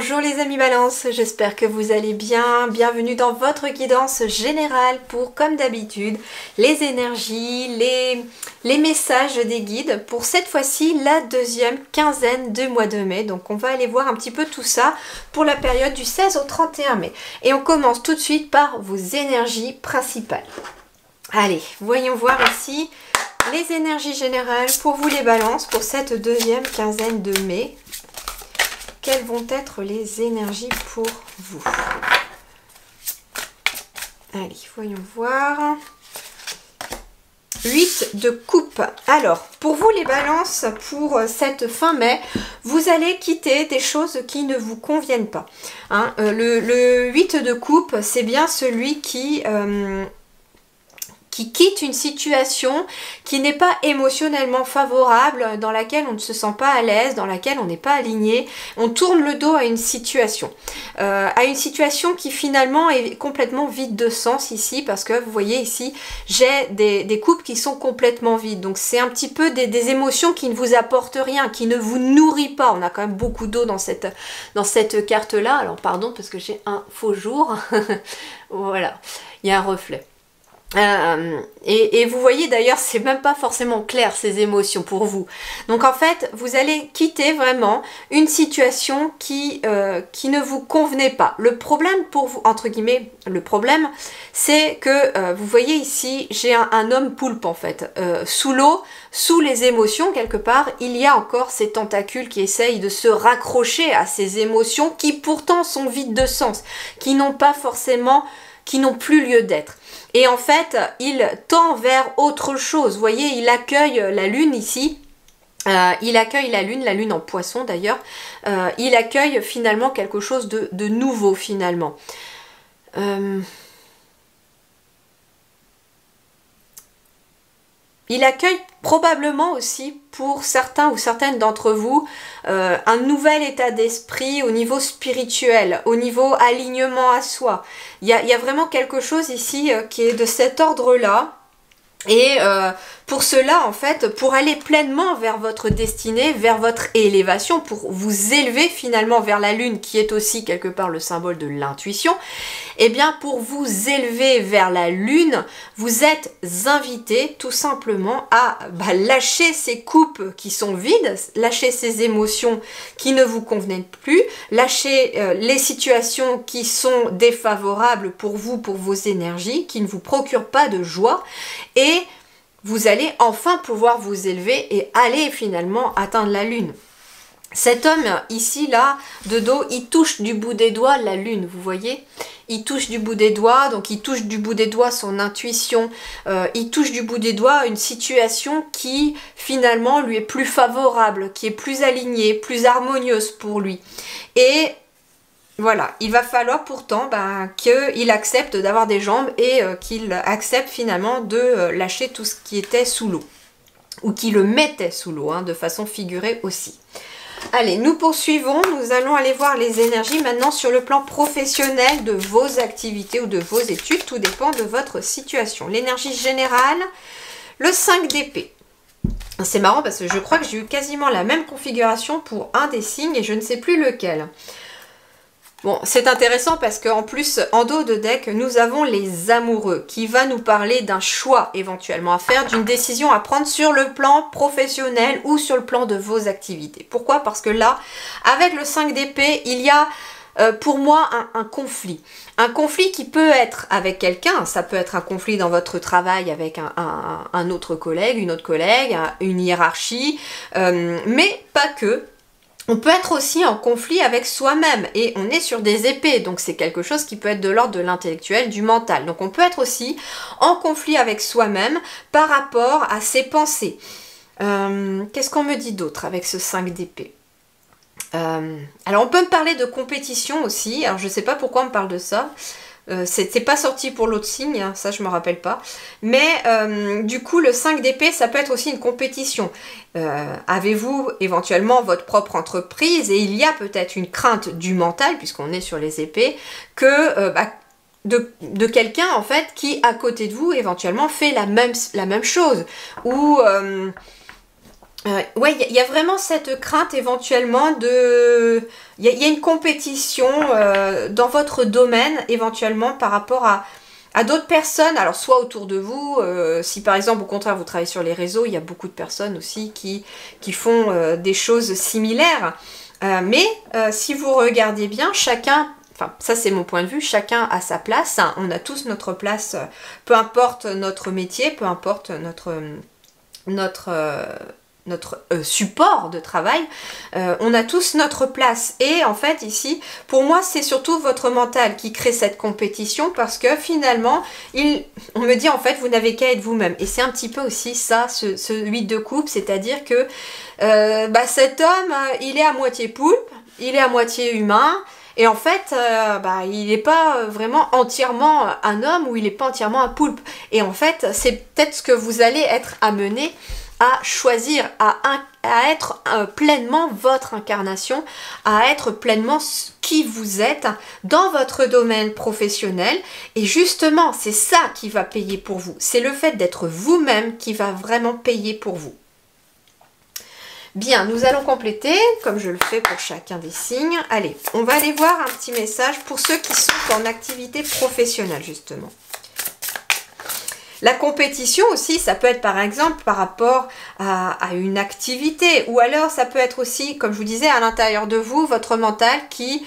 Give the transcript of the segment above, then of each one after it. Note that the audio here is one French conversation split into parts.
Bonjour les amis Balance, j'espère que vous allez bien. Bienvenue dans votre guidance générale pour, comme d'habitude, les énergies, les messages des guides pour cette fois-ci la deuxième quinzaine du mois de mai. Donc on va aller voir un petit peu tout ça pour la période du 16 au 31 mai. Et on commence tout de suite par vos énergies principales. Allez, voyons voir ici les énergies générales pour vous les balances pour cette deuxième quinzaine de mai. Quelles vont être les énergies pour vous? Allez, voyons voir. 8 de coupe. Alors, pour vous les balances, pour cette fin mai, vous allez quitter des choses qui ne vous conviennent pas. Hein, le 8 de coupe, c'est bien celui qui quitte une situation qui n'est pas émotionnellement favorable, dans laquelle on ne se sent pas à l'aise, dans laquelle on n'est pas aligné. On tourne le dos à une situation qui finalement est complètement vide de sens ici, parce que vous voyez ici, j'ai des coupes qui sont complètement vides. Donc c'est un petit peu des émotions qui ne vous apportent rien, qui ne vous nourrit pas. On a quand même beaucoup d'eau dans cette carte-là. Alors pardon, parce que j'ai un faux jour. Voilà, il y a un reflet. Et vous voyez d'ailleurs, c'est même pas forcément clair ces émotions pour vous. Donc en fait, vous allez quitter vraiment une situation qui ne vous convenait pas. Le problème pour vous, entre guillemets, le problème, c'est que vous voyez ici, j'ai un homme poulpe en fait. Sous l'eau, sous les émotions quelque part, il y a encore ces tentacules qui essayent de se raccrocher à ces émotions qui pourtant sont vides de sens, qui n'ont plus lieu d'être. Et en fait, il tend vers autre chose. Vous voyez, il accueille la lune ici. Il accueille la lune en poisson d'ailleurs. Il accueille finalement quelque chose de nouveau finalement. Il accueille probablement aussi pour certains ou certaines d'entre vous un nouvel état d'esprit au niveau spirituel, au niveau alignement à soi. Il y a vraiment quelque chose ici qui est de cet ordre-là. Et pour cela, en fait, pour aller pleinement vers votre destinée, vers votre élévation, pour vous élever finalement vers la lune, qui est aussi quelque part le symbole de l'intuition, eh bien pour vous élever vers la lune, vous êtes invité tout simplement à lâcher ces coupes qui sont vides, lâcher ces émotions qui ne vous convenaient plus, lâcher les situations qui sont défavorables pour vous, pour vos énergies, qui ne vous procurent pas de joie, et vous allez enfin pouvoir vous élever et aller finalement atteindre la lune. Cet homme ici, là, de dos, il touche du bout des doigts la lune, vous voyez? Il touche du bout des doigts, donc il touche du bout des doigts son intuition, il touche du bout des doigts une situation qui finalement lui est plus favorable, qui est plus alignée, plus harmonieuse pour lui. Et voilà, il va falloir pourtant qu'il accepte d'avoir des jambes et qu'il accepte finalement de lâcher tout ce qui était sous l'eau. Ou qui le mettait sous l'eau, hein, de façon figurée aussi. Allez, nous poursuivons, nous allons aller voir les énergies maintenant sur le plan professionnel de vos activités ou de vos études. Tout dépend de votre situation. L'énergie générale, le 5 d'épée. C'est marrant parce que je crois que j'ai eu quasiment la même configuration pour un des signes et je ne sais plus lequel. Bon, c'est intéressant parce qu'en plus, en dos de deck, nous avons les amoureux qui va nous parler d'un choix éventuellement à faire, d'une décision à prendre sur le plan professionnel ou sur le plan de vos activités. Pourquoi? Parce que là, avec le 5 d'épée, il y a pour moi un conflit. Un conflit qui peut être avec quelqu'un, ça peut être un conflit dans votre travail avec un autre collègue, une autre collègue, une hiérarchie, mais pas que. On peut être aussi en conflit avec soi-même et on est sur des épées, donc c'est quelque chose qui peut être de l'ordre de l'intellectuel, du mental. Donc on peut être aussi en conflit avec soi-même par rapport à ses pensées. Qu'est-ce qu'on me dit d'autre avec ce 5 d'épée? Alors on peut me parler de compétition aussi, alors je ne sais pas pourquoi on me parle de ça. C'est pas sorti pour l'autre signe, hein, ça je me rappelle pas. Mais du coup, le 5 d'épée, ça peut être aussi une compétition. Avez-vous éventuellement votre propre entreprise? Et il y a peut-être une crainte du mental, puisqu'on est sur les épées, que de quelqu'un en fait qui, à côté de vous, éventuellement fait la même chose. Ou Ouais, il y a vraiment cette crainte éventuellement de... Il y a une compétition dans votre domaine éventuellement par rapport à d'autres personnes, alors soit autour de vous, si par exemple au contraire vous travaillez sur les réseaux, il y a beaucoup de personnes aussi qui font des choses similaires. Mais si vous regardez bien, chacun, enfin ça c'est mon point de vue, chacun a sa place, hein, on a tous notre place, peu importe notre métier, peu importe notre support de travail, on a tous notre place. Et en fait ici, pour moi c'est surtout votre mental qui crée cette compétition parce que finalement, on me dit en fait vous n'avez qu'à être vous-même. Et c'est un petit peu aussi ça, ce 8 de coupe, c'est-à-dire que cet homme, il est à moitié poulpe, il est à moitié humain, et en fait, il n'est pas vraiment entièrement un homme ou il n'est pas entièrement un poulpe. Et en fait, c'est peut-être ce que vous allez être amené à choisir, à être pleinement votre incarnation, à être pleinement qui vous êtes dans votre domaine professionnel. Et justement, c'est ça qui va payer pour vous. C'est le fait d'être vous-même qui va vraiment payer pour vous. Bien, nous allons compléter, comme je le fais pour chacun des signes. Allez, on va aller voir un petit message pour ceux qui sont en activité professionnelle, justement. La compétition aussi, ça peut être par exemple par rapport à une activité, ou alors ça peut être aussi, comme je vous disais, à l'intérieur de vous, votre mental qui...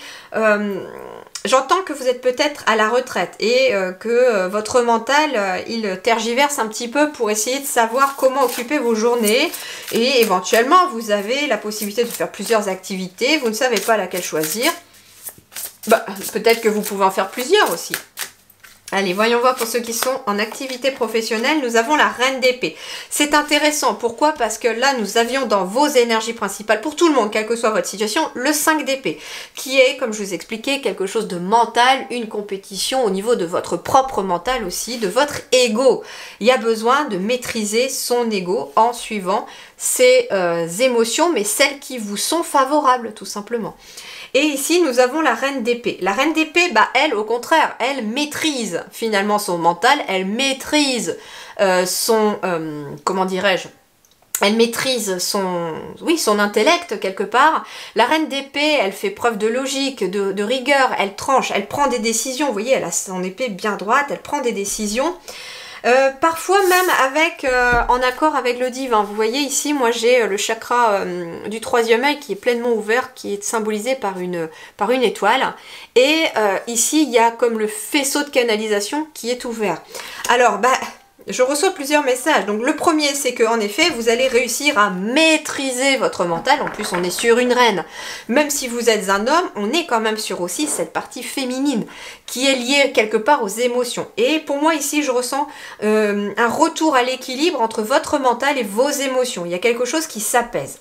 J'entends que vous êtes peut-être à la retraite et que votre mental, il tergiverse un petit peu pour essayer de savoir comment occuper vos journées. Et éventuellement, vous avez la possibilité de faire plusieurs activités, vous ne savez pas laquelle choisir. Peut-être que vous pouvez en faire plusieurs aussi. Allez, voyons voir pour ceux qui sont en activité professionnelle, nous avons la reine d'épée. C'est intéressant, pourquoi? Parce que là, nous avions dans vos énergies principales, pour tout le monde, quelle que soit votre situation, le 5 d'épée, qui est, comme je vous expliquais, quelque chose de mental, une compétition au niveau de votre propre mental aussi, de votre ego. Il y a besoin de maîtriser son ego en suivant ses émotions, mais celles qui vous sont favorables, tout simplement. Et ici, nous avons la reine d'épée. La reine d'épée, elle, au contraire, elle maîtrise finalement son mental, elle maîtrise comment dirais-je, elle maîtrise son intellect quelque part. La reine d'épée, elle fait preuve de logique, de rigueur, elle tranche, elle prend des décisions. Vous voyez, elle a son épée bien droite, elle prend des décisions. Parfois même en accord avec le divin. Vous voyez ici, moi j'ai le chakra du 3e œil qui est pleinement ouvert, qui est symbolisé par une étoile. Et ici, il y a comme le faisceau de canalisation qui est ouvert. Alors, je reçois plusieurs messages. Donc le premier, c'est qu'en effet, vous allez réussir à maîtriser votre mental. En plus, on est sur une reine. Même si vous êtes un homme, on est quand même sur aussi cette partie féminine qui est liée quelque part aux émotions. Et pour moi, ici, je ressens un retour à l'équilibre entre votre mental et vos émotions. Il y a quelque chose qui s'apaise.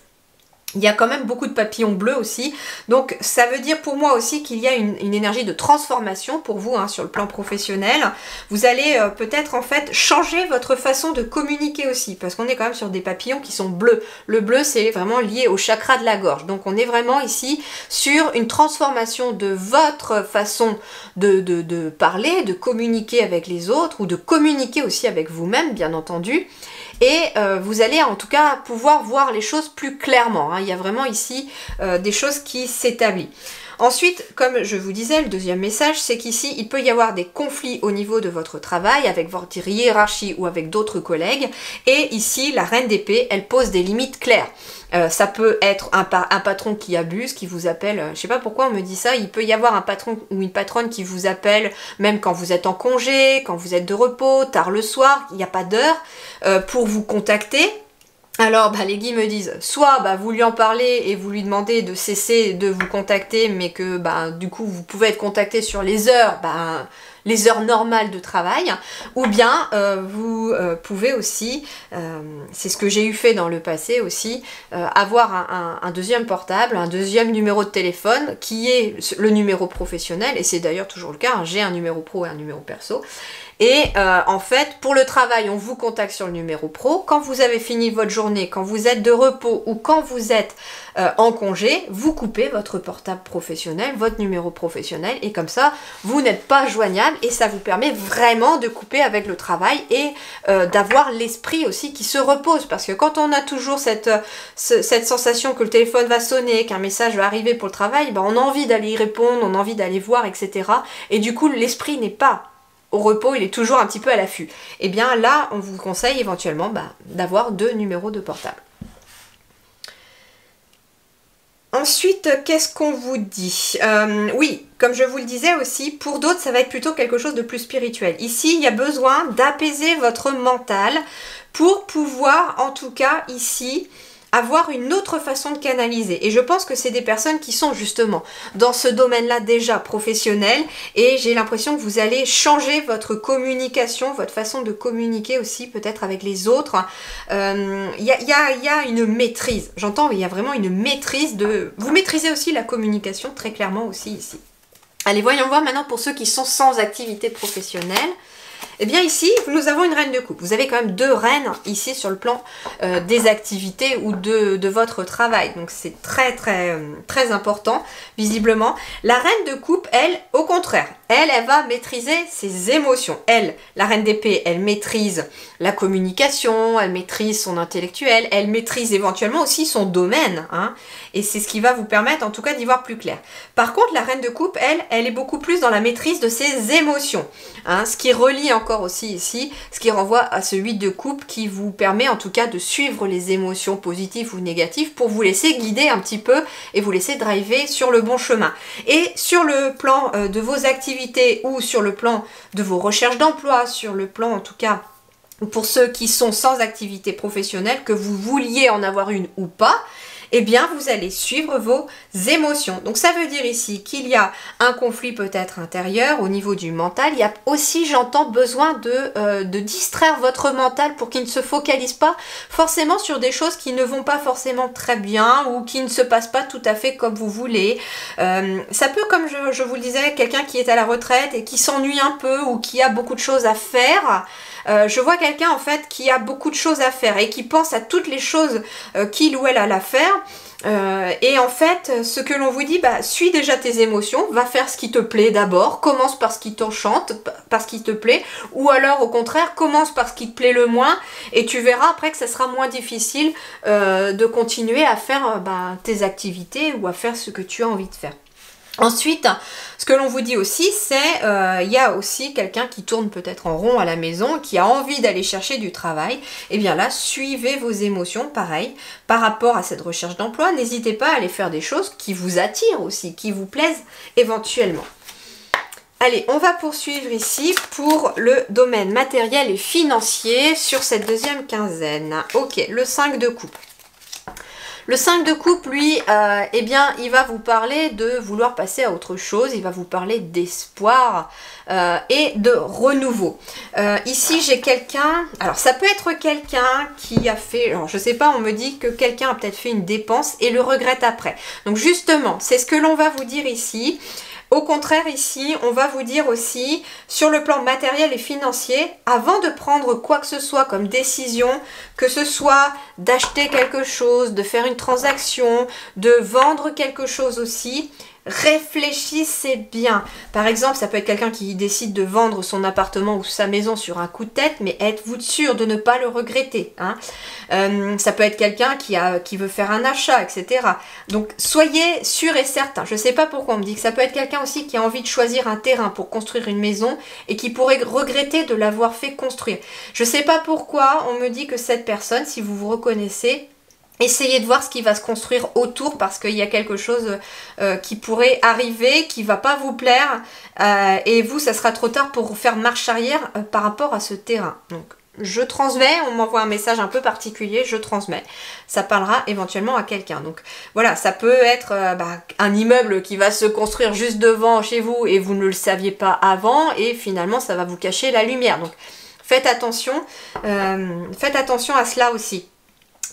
Il y a quand même beaucoup de papillons bleus aussi, donc ça veut dire pour moi aussi qu'il y a une énergie de transformation pour vous sur le plan professionnel. Vous allez peut-être en fait changer votre façon de communiquer aussi, parce qu'on est quand même sur des papillons qui sont bleus. Le bleu c'est vraiment lié au chakra de la gorge, donc on est vraiment ici sur une transformation de votre façon de parler, de communiquer avec les autres, ou de communiquer aussi avec vous-même bien entendu. Et vous allez en tout cas pouvoir voir les choses plus clairement. Il y a vraiment ici des choses qui s'établissent. Ensuite, comme je vous disais, le deuxième message, c'est qu'ici, il peut y avoir des conflits au niveau de votre travail, avec votre hiérarchie ou avec d'autres collègues. Et ici, la reine d'épée, elle pose des limites claires. Ça peut être un patron qui abuse, qui vous appelle, je sais pas pourquoi on me dit ça, il peut y avoir un patron ou une patronne qui vous appelle, même quand vous êtes en congé, quand vous êtes de repos, tard le soir, il n'y a pas d'heure, pour vous contacter. Alors les guides me disent, soit vous lui en parlez et vous lui demandez de cesser de vous contacter, mais que du coup vous pouvez être contacté sur les heures normales de travail, ou bien vous pouvez aussi, c'est ce que j'ai eu fait dans le passé aussi, avoir un deuxième portable, un deuxième numéro de téléphone qui est le numéro professionnel, et c'est d'ailleurs toujours le cas, j'ai un numéro pro et un numéro perso. Et en fait, pour le travail, on vous contacte sur le numéro pro. Quand vous avez fini votre journée, quand vous êtes de repos ou quand vous êtes en congé, vous coupez votre portable professionnel, votre numéro professionnel, et comme ça, vous n'êtes pas joignable et ça vous permet vraiment de couper avec le travail et d'avoir l'esprit aussi qui se repose. Parce que quand on a toujours cette sensation que le téléphone va sonner, qu'un message va arriver pour le travail, ben on a envie d'aller y répondre, on a envie d'aller voir, etc. Et du coup, l'esprit n'est pas au repos, il est toujours un petit peu à l'affût. Et bien là, on vous conseille éventuellement d'avoir 2 numéros de portable. Ensuite, qu'est-ce qu'on vous dit? Oui, comme je vous le disais aussi, pour d'autres, ça va être plutôt quelque chose de plus spirituel. Ici, il y a besoin d'apaiser votre mental pour pouvoir, en tout cas ici, avoir une autre façon de canaliser. Et je pense que c'est des personnes qui sont justement dans ce domaine-là déjà professionnel, et j'ai l'impression que vous allez changer votre communication, votre façon de communiquer aussi peut-être avec les autres. Il y a une maîtrise, j'entends, il y a vraiment une maîtrise de... Vous maîtrisez aussi la communication très clairement aussi ici. Allez, voyons voir maintenant pour ceux qui sont sans activité professionnelle. Eh bien ici, nous avons une reine de coupe. Vous avez quand même 2 reines ici sur le plan des activités ou de votre travail. Donc c'est très important, visiblement. La reine de coupe, elle, au contraire, elle va maîtriser ses émotions. Elle, la reine d'épée, elle maîtrise la communication, elle maîtrise son intellectuel, elle maîtrise éventuellement aussi son domaine. Hein, et c'est ce qui va vous permettre en tout cas d'y voir plus clair. Par contre, la reine de coupe, elle est beaucoup plus dans la maîtrise de ses émotions. Hein, ce qui relie encore aussi ici, ce qui renvoie à ce 8 de coupe qui vous permet en tout cas de suivre les émotions positives ou négatives pour vous laisser guider un petit peu et vous laisser driver sur le bon chemin. Et sur le plan de vos activités ou sur le plan de vos recherches d'emploi, sur le plan en tout cas pour ceux qui sont sans activité professionnelle, que vous vouliez en avoir une ou pas, eh bien vous allez suivre vos émotions. Donc ça veut dire ici qu'il y a un conflit peut-être intérieur au niveau du mental. Il y a aussi, j'entends, besoin de distraire votre mental pour qu'il ne se focalise pas forcément sur des choses qui ne vont pas forcément très bien ou qui ne se passent pas tout à fait comme vous voulez. Ça peut, comme je vous le disais, quelqu'un qui est à la retraite et qui s'ennuie un peu ou qui a beaucoup de choses à faire. Je vois quelqu'un en fait qui a beaucoup de choses à faire et qui pense à toutes les choses qu'il ou elle a à faire. Et en fait, ce que l'on vous dit, suis déjà tes émotions, va faire ce qui te plaît d'abord, commence par ce qui t'enchante, par ce qui te plaît, ou alors au contraire, commence par ce qui te plaît le moins, et tu verras après que ça sera moins difficile de continuer à faire tes activités ou à faire ce que tu as envie de faire. Ensuite, ce que l'on vous dit aussi, c'est il y a aussi quelqu'un qui tourne peut-être en rond à la maison, qui a envie d'aller chercher du travail. Et bien là, suivez vos émotions, pareil, par rapport à cette recherche d'emploi. N'hésitez pas à aller faire des choses qui vous attirent aussi, qui vous plaisent éventuellement. Allez, on va poursuivre ici pour le domaine matériel et financier sur cette deuxième quinzaine. Ok, le 5 de coupe. Le 5 de coupe, lui, eh bien, il va vous parler de vouloir passer à autre chose, il va vous parler d'espoir et de renouveau. Ici, j'ai quelqu'un, alors ça peut être quelqu'un qui a fait, alors je sais pas, on me dit que quelqu'un a peut-être fait une dépense et le regrette après. Donc justement, c'est ce que l'on va vous dire ici. Au contraire, ici, on va vous dire aussi, sur le plan matériel et financier, avant de prendre quoi que ce soit comme décision, que ce soit d'acheter quelque chose, de faire une transaction, de vendre quelque chose aussi, réfléchissez bien. Par exemple, ça peut être quelqu'un qui décide de vendre son appartement ou sa maison sur un coup de tête, mais êtes-vous sûr de ne pas le regretter, hein? Ça peut être quelqu'un qui veut faire un achat, etc. Donc, soyez sûr et certain. Je ne sais pas pourquoi on me dit que ça peut être quelqu'un aussi qui a envie de choisir un terrain pour construire une maison et qui pourrait regretter de l'avoir fait construire. Je ne sais pas pourquoi on me dit que cette personne, si vous vous reconnaissez, essayez de voir ce qui va se construire autour parce qu'il y a quelque chose qui pourrait arriver, qui va pas vous plaire et vous, ça sera trop tard pour faire marche arrière par rapport à ce terrain. Donc, je transmets, on m'envoie un message un peu particulier, je transmets. Ça parlera éventuellement à quelqu'un. Donc voilà, ça peut être un immeuble qui va se construire juste devant chez vous et vous ne le saviez pas avant et finalement ça va vous cacher la lumière. Donc faites attention à cela aussi.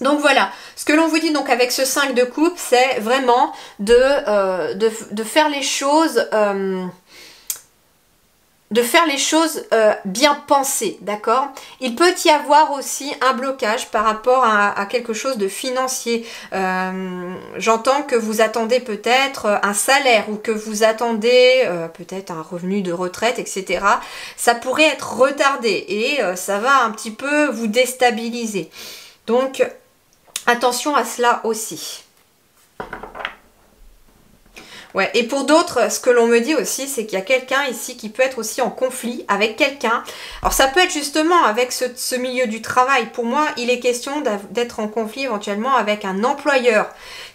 Donc voilà, ce que l'on vous dit donc avec ce 5 de coupe, c'est vraiment de faire les choses de faire les choses bien pensées, d'accord? Il peut y avoir aussi un blocage par rapport à quelque chose de financier. J'entends que vous attendez peut-être un salaire ou que vous attendez peut-être un revenu de retraite, etc. Ça pourrait être retardé et ça va un petit peu vous déstabiliser. Donc, attention à cela aussi. Ouais, et pour d'autres, ce que l'on me dit aussi, c'est qu'il y a quelqu'un ici qui peut être aussi en conflit avec quelqu'un. Alors ça peut être justement avec ce milieu du travail. Pour moi, il est question d'être en conflit éventuellement avec un employeur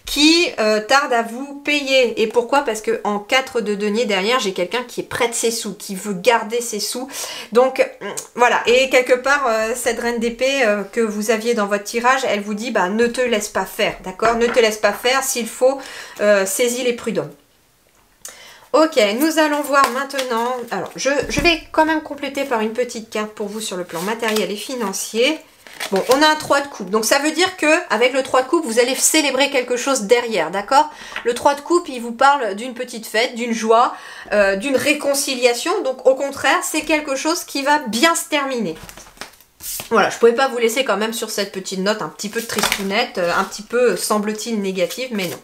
qui tarde à vous payer. Et pourquoi? Parce que en 4 de denier derrière, j'ai quelqu'un qui est près de ses sous, qui veut garder ses sous. Donc voilà, et quelque part, cette reine d'épée que vous aviez dans votre tirage, elle vous dit, bah ne te laisse pas faire, d'accord? Ne te laisse pas faire, s'il faut, saisis les prud'hommes. Ok, nous allons voir maintenant, alors je vais quand même compléter par une petite carte pour vous sur le plan matériel et financier. Bon, on a un 3 de coupe, donc ça veut dire que avec le 3 de coupe, vous allez célébrer quelque chose derrière, d'accord? Le 3 de coupe, il vous parle d'une petite fête, d'une joie, d'une réconciliation, donc au contraire, c'est quelque chose qui va bien se terminer. Voilà, je ne pouvais pas vous laisser quand même sur cette petite note un petit peu tristounette, un petit peu, semble-t-il, négative, mais non.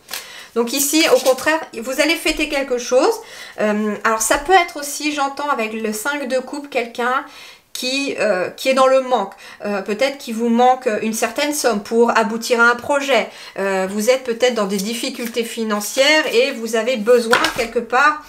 Donc ici, au contraire, vous allez fêter quelque chose. Alors ça peut être aussi, j'entends avec le 5 de coupe, quelqu'un qui est dans le manque. Peut-être qu'il vous manque une certaine somme pour aboutir à un projet. Vous êtes peut-être dans des difficultés financières et vous avez besoin quelque part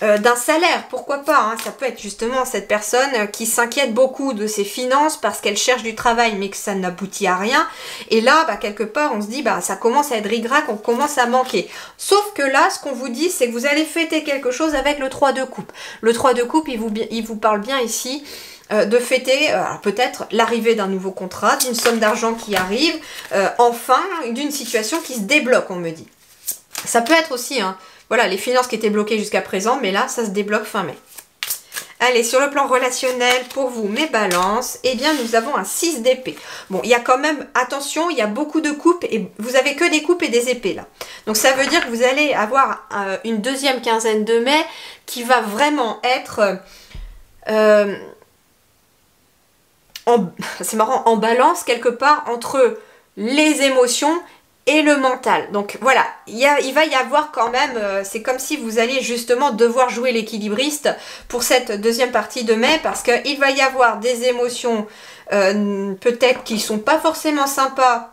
d'un salaire, pourquoi pas, hein. Ça peut être justement cette personne qui s'inquiète beaucoup de ses finances parce qu'elle cherche du travail mais que ça n'aboutit à rien, et là bah, quelque part on se dit bah ça commence à être ric-rac, on commence à manquer. Sauf que là ce qu'on vous dit c'est que vous allez fêter quelque chose avec le 3 de coupe. Le 3 de coupe il vous parle bien ici de fêter peut-être l'arrivée d'un nouveau contrat, d'une somme d'argent qui arrive, enfin d'une situation qui se débloque, on me dit. Ça peut être aussi voilà, les finances qui étaient bloquées jusqu'à présent, mais là, ça se débloque fin mai. Allez, sur le plan relationnel, pour vous, mes balances, eh bien, nous avons un 6 d'épée. Bon, il y a quand même, attention, il y a beaucoup de coupes, et vous avez que des coupes et des épées, là. Donc, ça veut dire que vous allez avoir une deuxième quinzaine de mai qui va vraiment être, c'est marrant, en balance, quelque part, entre les émotions et le mental. Donc voilà, il va y avoir quand même, c'est comme si vous alliez justement devoir jouer l'équilibriste pour cette deuxième partie de mai, parce qu'il va y avoir des émotions peut-être qui sont pas forcément sympas,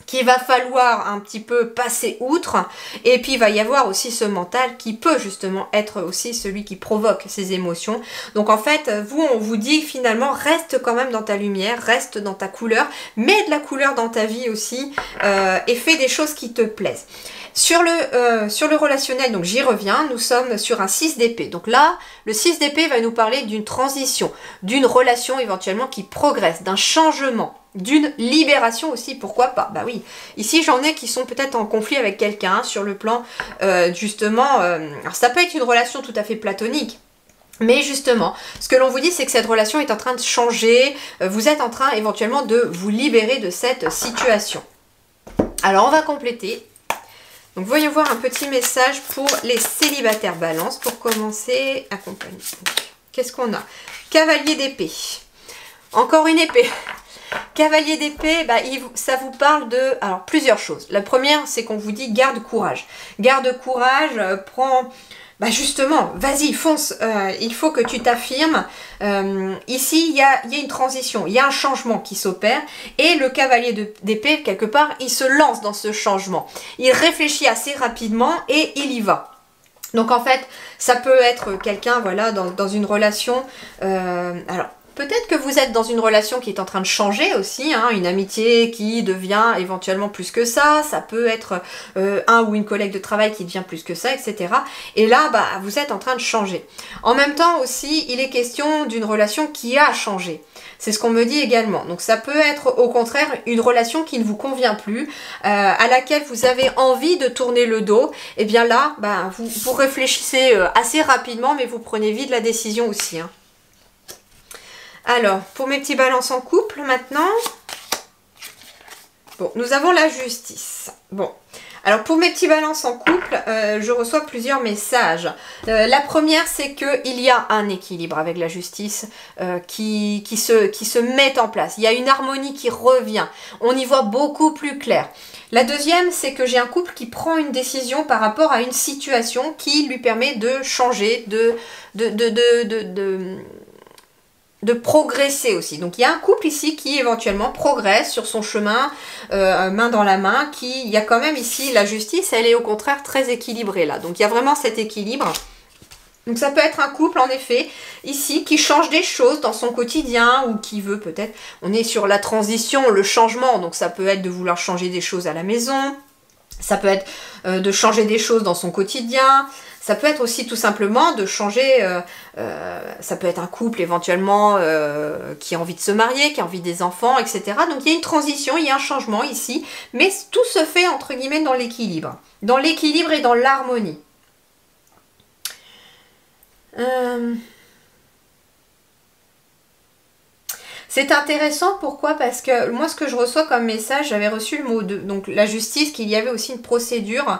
qu'il va falloir un petit peu passer outre, et puis il va y avoir aussi ce mental qui peut justement être aussi celui qui provoque ces émotions. Donc en fait, on vous dit finalement, reste quand même dans ta lumière, reste dans ta couleur, mets de la couleur dans ta vie aussi, et fais des choses qui te plaisent. Sur le relationnel, donc j'y reviens, nous sommes sur un 6 d'épée. Donc là, le 6 d'épée va nous parler d'une transition, d'une relation éventuellement qui progresse, d'un changement, d'une libération aussi, pourquoi pas? Bah oui, ici j'en ai qui sont peut-être en conflit avec quelqu'un sur le plan justement, alors ça peut être une relation tout à fait platonique. Mais justement, ce que l'on vous dit, c'est que cette relation est en train de changer, vous êtes en train éventuellement de vous libérer de cette situation. Alors on va compléter. Donc voyons voir un petit message pour les célibataires balance pour commencer à accompagner. Qu'est-ce qu'on a? Cavalier d'épée. Encore une épée. Cavalier d'épée, bah, ça vous parle de plusieurs choses. La première, c'est qu'on vous dit garde courage. Garde courage, prends... Bah justement, vas-y, fonce, il faut que tu t'affirmes. Ici, il y a une transition, il y a un changement qui s'opère. Et le cavalier d'épée, quelque part, il se lance dans ce changement. Il réfléchit assez rapidement et il y va. Donc en fait, ça peut être quelqu'un, voilà, dans une relation... alors, peut-être que vous êtes dans une relation qui est en train de changer aussi, hein, une amitié qui devient éventuellement plus que ça, ça peut être un ou une collègue de travail qui devient plus que ça, etc. Et là, bah, vous êtes en train de changer. En même temps aussi, il est question d'une relation qui a changé. C'est ce qu'on me dit également. Donc ça peut être au contraire une relation qui ne vous convient plus, à laquelle vous avez envie de tourner le dos. Et bien là, bah, vous réfléchissez assez rapidement, mais vous prenez vite la décision aussi, hein. Alors, pour mes petits balances en couple, maintenant, bon, nous avons la justice. Bon, Alors pour mes petits balances en couple, je reçois plusieurs messages. La première, c'est qu'il y a un équilibre avec la justice qui se met en place. Il y a une harmonie qui revient. On y voit beaucoup plus clair. La deuxième, c'est que j'ai un couple qui prend une décision par rapport à une situation qui lui permet de changer, de progresser aussi. Donc il y a un couple ici qui éventuellement progresse sur son chemin, main dans la main, il y a quand même ici la justice, elle est au contraire très équilibrée là. Donc il y a vraiment cet équilibre. Donc ça peut être un couple en effet, ici, qui change des choses dans son quotidien ou qui veut peut-être, on est sur la transition, le changement, donc ça peut être de vouloir changer des choses à la maison, ça peut être de changer des choses dans son quotidien, ça peut être aussi tout simplement de changer, ça peut être un couple éventuellement qui a envie de se marier, qui a envie des enfants, etc. Donc il y a une transition, il y a un changement ici, mais tout se fait entre guillemets dans l'équilibre et dans l'harmonie. C'est intéressant, pourquoi? Parce que moi ce que je reçois comme message, j'avais reçu le mot de donc la justice, qu'il y avait aussi une procédure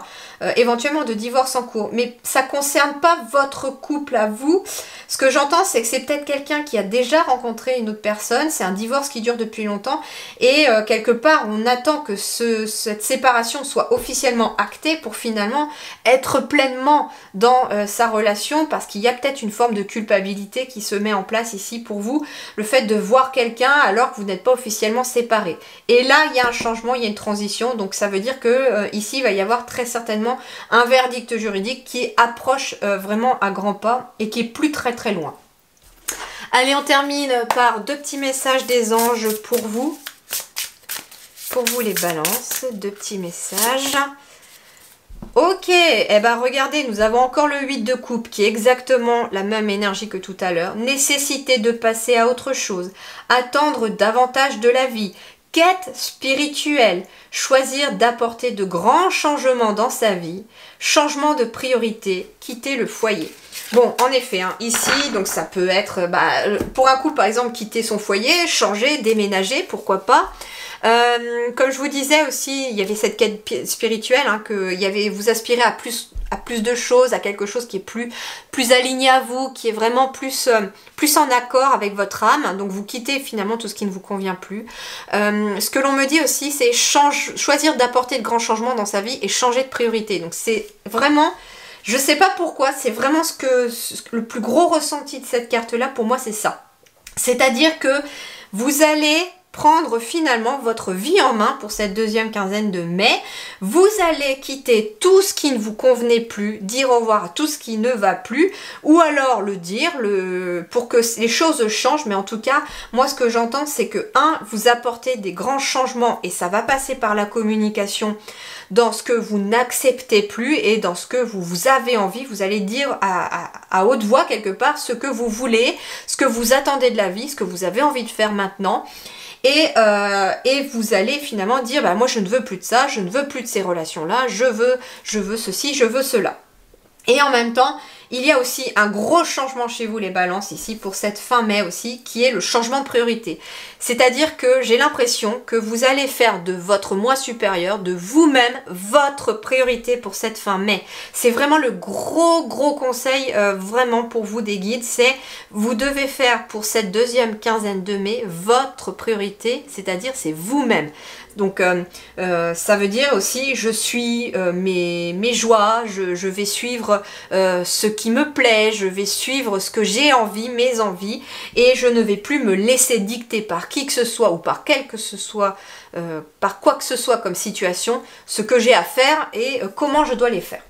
éventuellement de divorce en cours, mais ça ne concerne pas votre couple à vous. Ce que j'entends, c'est que c'est peut-être quelqu'un qui a déjà rencontré une autre personne, c'est un divorce qui dure depuis longtemps et quelque part on attend que cette séparation soit officiellement actée pour finalement être pleinement dans sa relation, parce qu'il y a peut-être une forme de culpabilité qui se met en place ici pour vous, le fait de voir quelqu'un alors que vous n'êtes pas officiellement séparés. Et là, il y a un changement, il y a une transition, donc ça veut dire que ici, il va y avoir très certainement un verdict juridique qui approche vraiment à grands pas et qui est plus très loin. Allez, on termine par 2 petits messages des anges pour vous. Pour vous les balances, 2 petits messages. Ok, eh ben regardez, nous avons encore le 8 de coupe qui est exactement la même énergie que tout à l'heure. Nécessité de passer à autre chose, attendre davantage de la vie, quête spirituelle, choisir d'apporter de grands changements dans sa vie, changement de priorité, quitter le foyer. Bon, en effet, hein, ici, donc ça peut être, pour un couple par exemple, quitter son foyer, changer, déménager, pourquoi pas. Comme je vous disais aussi, il y avait cette quête spirituelle, hein, vous aspirez à plus de choses, à quelque chose qui est plus aligné à vous, qui est vraiment plus en accord avec votre âme. Donc vous quittez finalement tout ce qui ne vous convient plus. Ce que l'on me dit aussi, c'est choisir d'apporter de grands changements dans sa vie et changer de priorité. Donc c'est vraiment... Je ne sais pas pourquoi, c'est vraiment le plus gros ressenti de cette carte-là, pour moi, c'est ça. C'est-à-dire que vous allez prendre finalement votre vie en main pour cette deuxième quinzaine de mai. Vous allez quitter tout ce qui ne vous convenait plus, dire au revoir à tout ce qui ne va plus, ou alors le dire pour que les choses changent. Mais en tout cas, moi ce que j'entends, c'est que vous apportez des grands changements et ça va passer par la communication dans ce que vous n'acceptez plus et dans ce que vous avez envie. Vous allez dire à haute voix quelque part ce que vous voulez, ce que vous attendez de la vie, ce que vous avez envie de faire maintenant. Et vous allez finalement dire, moi je ne veux plus de ça, je ne veux plus de ces relations-là, je veux ceci, je veux cela. Et en même temps, il y a aussi un gros changement chez vous les balances ici pour cette fin mai aussi, qui est le changement de priorité. C'est-à-dire que j'ai l'impression que vous allez faire de votre moi supérieur, de vous-même, votre priorité pour cette fin mai. C'est vraiment le gros conseil vraiment pour vous des guides, c'est vous devez faire pour cette deuxième quinzaine de mai votre priorité, c'est-à-dire c'est vous-même. Donc ça veut dire aussi je suis mes joies, je vais suivre ce qui me plaît, je vais suivre ce que j'ai envie, mes envies, et je ne vais plus me laisser dicter par qui que ce soit ou par par quoi que ce soit comme situation, ce que j'ai à faire et comment je dois les faire.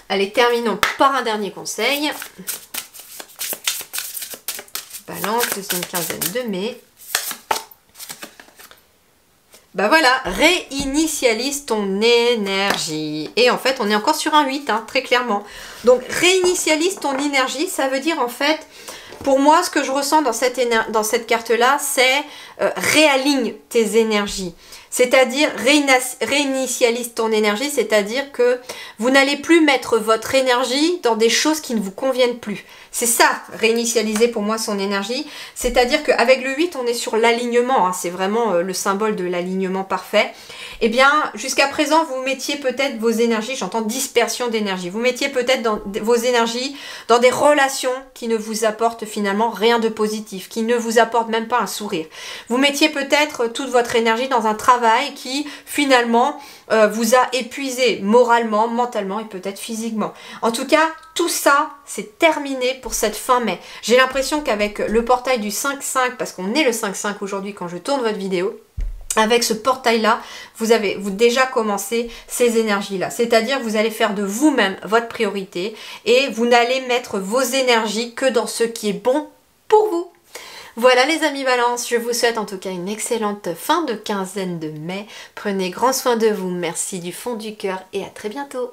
Allez, terminons par un dernier conseil. Balance, deuxième quinzaine de mai. Voilà, réinitialise ton énergie. Et en fait, on est encore sur un 8, hein, très clairement. Donc, réinitialise ton énergie, ça veut dire en fait, pour moi, ce que je ressens dans cette carte-là, c'est réaligne tes énergies. C'est-à-dire réinitialise ton énergie, c'est-à-dire que vous n'allez plus mettre votre énergie dans des choses qui ne vous conviennent plus. C'est ça, réinitialiser pour moi son énergie. C'est-à-dire qu'avec le 8, on est sur l'alignement. Hein, c'est vraiment le symbole de l'alignement parfait. Eh bien, jusqu'à présent, vous mettiez peut-être vos énergies, j'entends dispersion d'énergie. Vous mettiez peut-être vos énergies dans des relations qui ne vous apportent finalement rien de positif, qui ne vous apportent même pas un sourire. Vous mettiez peut-être toute votre énergie dans un travail qui finalement vous a épuisé moralement, mentalement et peut-être physiquement. En tout cas, tout ça, c'est terminé pour cette fin mai. J'ai l'impression qu'avec le portail du 5-5, parce qu'on est le 5-5 aujourd'hui quand je tourne votre vidéo, avec ce portail-là, vous déjà commencé ces énergies-là. C'est-à-dire vous allez faire de vous-même votre priorité et vous n'allez mettre vos énergies que dans ce qui est bon pour vous. Voilà les amis Balance, je vous souhaite en tout cas une excellente fin de quinzaine de mai. Prenez grand soin de vous, merci du fond du cœur et à très bientôt.